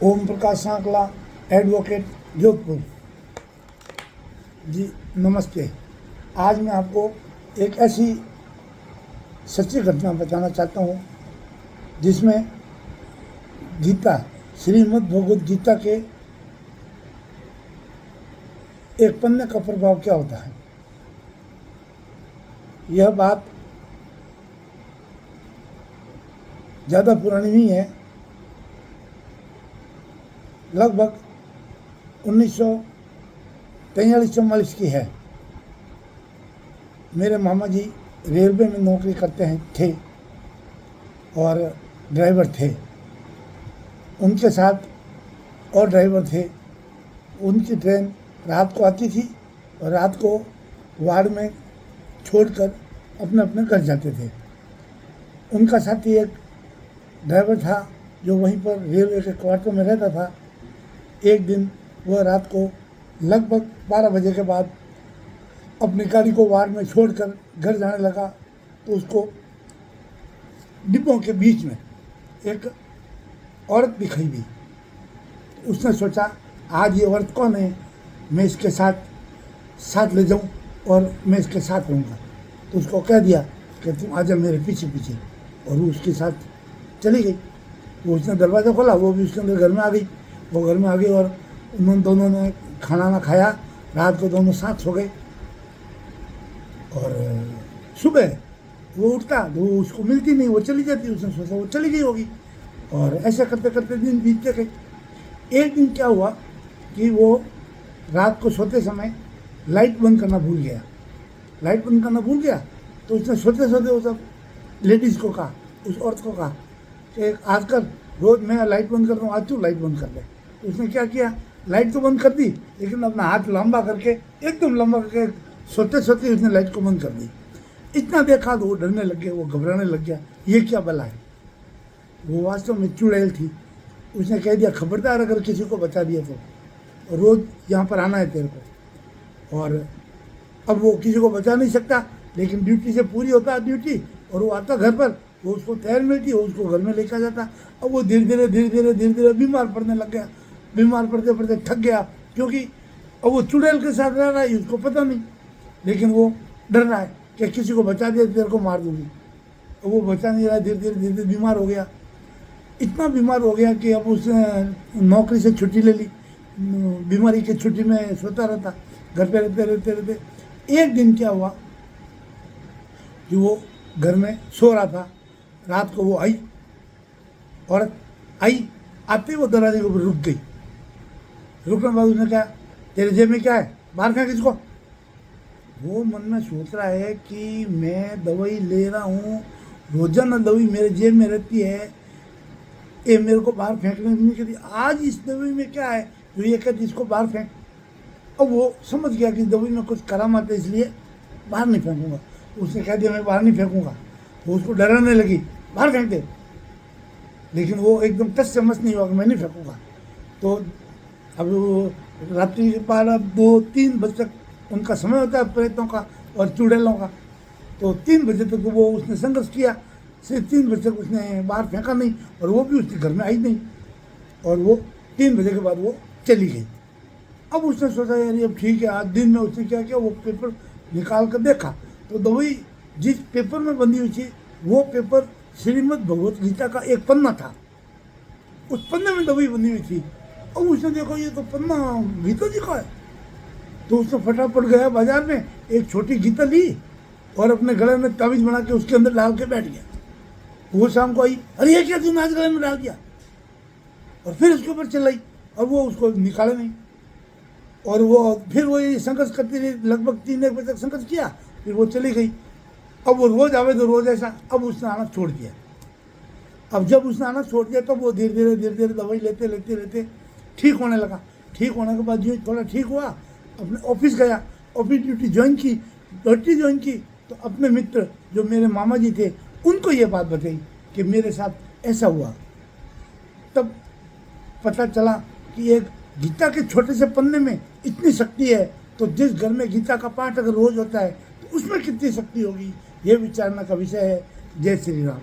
ओम प्रकाश सांकला, advocate, Jodhpur. जी नमस्ते। आज मैं आपको एक ऐसी सच्ची घटना बताना चाहता हूँ जिसमें गीता, श्रीमद् भगवद गीता के एक पन्ने का प्रभाव क्या होता है। यह बात ज़्यादा पुरानी नहीं है, लगभग 1943-44 की है। मेरे मामा जी रेलवे में नौकरी करते थे और ड्राइवर थे। उनके साथ और ड्राइवर थे। उनकी ट्रेन रात को आती थी और रात को वार्ड में छोड़कर अपने अपने घर जाते थे। उनका साथी एक ड्राइवर था जो वहीं पर रेलवे के क्वार्टर में रहता था। एक दिन वह रात को लगभग 12 बजे के बाद अपनी गाड़ी को वार्ड में छोड़कर घर जाने लगा तो उसको डिब्बों के बीच में एक औरत दिखाई दी। उसने सोचा आज ये औरत कौन है, मैं इसके साथ ले जाऊं और मैं इसके साथ रहूँगा। तो उसको कह दिया कि तुम आजा मेरे पीछे पीछे, और वो उसके साथ चली गई। वो उसने दरवाज़ा खोला, वो भी उसके अंदर घर में आ गई। वो घर में आ गई और उन्होंने दोनों ने खाना ना खाया। रात को दोनों साथ सो गए और सुबह वो उठता तो उसको मिलती नहीं, वो चली जाती। उसने सोचा वो चली गई होगी और ऐसे करते करते दिन बीतते गए। एक दिन क्या हुआ कि वो रात को सोते समय लाइट बंद करना भूल गया। लाइट बंद करना भूल गया तो उसने सोते सोते वो सब लेडीज़ को कहा, उस औरत को कहा कि आज कर, रोज़ मैं लाइट बंद कर रहा हूँ, आज तू लाइट बंद कर ले। तो उसने क्या किया, लाइट तो बंद कर दी लेकिन अपना हाथ लंबा करके, एकदम लंबा करके सोते सोते उसने लाइट को बंद कर दी। इतना देखा तो वो डरने लग गया, वो घबराने लग गया, ये क्या बला है। वो वास्तव में चुड़ैल थी। उसने कह दिया खबरदार अगर किसी को बचा दिया तो रोज़ यहाँ पर आना है तेरे को। और अब वो किसी को बचा नहीं सकता लेकिन ड्यूटी से पूरी होता है ड्यूटी, और वो आता घर पर, वो उसको तैयार मिलती, वो उसको घर में लेकर जाता। अब वो धीरे धीरे बीमार पड़ने लग गया। बीमार पड़ते पड़ते थक गया, क्योंकि अब वो चुड़ैल के साथ रह रहा है, उसको पता नहीं, लेकिन वो डर रहा है कि किसी को बचा दिया तेरे को मार दूंगी। अब वो बचा नहीं रहा, धीरे धीरे बीमार हो गया। इतना बीमार हो गया कि अब उसने नौकरी से छुट्टी ले ली। बीमारी की छुट्टी में सोता रहता, घर पे रहते। एक दिन क्या हुआ कि वो घर में सो रहा था। रात को वो आई, औरत आई, आते ही वो दरवाजे के ऊपर रुक गई। रुकने के बाद उसने कहा तेरे जेब में क्या है, बाहर फेंक इसको। वो मन में सोच रहा है कि मैं दवाई ले रहा हूँ, रोजाना दवाई मेरे जेब में रहती है, ये मेरे को बाहर फेंकने नहीं कहती, आज इस दवाई में क्या है जो ये कहती इसको बाहर फेंक। अब वो समझ गया कि दवाई में कुछ करामात है, इसलिए बाहर नहीं फेंकूंगा। उसने कह दिया मैं बाहर नहीं फेंकूंगा। वो उसको डराने लगी, बाहर फेंक दे, लेकिन वो एकदम टस से मस नहीं हुआ कि मैं नहीं फेंकूंगा। तो अब रात्रि 12-2-3 बजे तक उनका समय होता है प्रेतों का और चुड़ैलों का। तो 3 बजे तक वो उसने संघर्ष किया। सिर्फ 3 बजे तक उसने बाहर फेंका नहीं और वो भी उसके घर में आई नहीं, और वो 3 बजे के बाद वो चली गई। अब उसने सोचा यार ये अब ठीक है। आज दिन में उसने क्या किया, वो पेपर निकाल कर देखा तो दवाई जिस पेपर में बंधी हुई थी वो पेपर श्रीमद् भगवद गीता का एक पन्ना था। उस पन्ने में दवाई बंधी हुई थी। अब उसने देखा ये तो पन्ना गीता जी का है। तो उसने फटाफट गया बाजार में, एक छोटी गीता ली और अपने गले में ताबीज बना के उसके अंदर डाल के बैठ गया। वो शाम को आई, अरे ये क्या तूने आज गले में डाल दिया, और फिर उसके ऊपर चिल्लाई। अब वो उसको निकाले नहीं, और वो फिर वो ये संघर्ष करती रही। लगभग 3-1 बजे तक संघर्ष किया, फिर वो चली गई। अब वो रोज आवे तो रोज ऐसा। अब उसने आना छोड़ दिया। अब जब उसने आना छोड़ दिया तब वो धीरे धीरे दवाई लेते ठीक होने लगा। ठीक होने के बाद जो थोड़ा ठीक हुआ, अपने ऑफिस गया, ऑफिस ड्यूटी ज्वाइन की तो अपने मित्र जो मेरे मामा जी थे उनको ये बात बताई कि मेरे साथ ऐसा हुआ। तब पता चला कि एक गीता के छोटे से पन्ने में इतनी शक्ति है, तो जिस घर में गीता का पाठ अगर रोज होता है तो उसमें कितनी शक्ति होगी, ये विचारना का विषय है। जय श्री राम।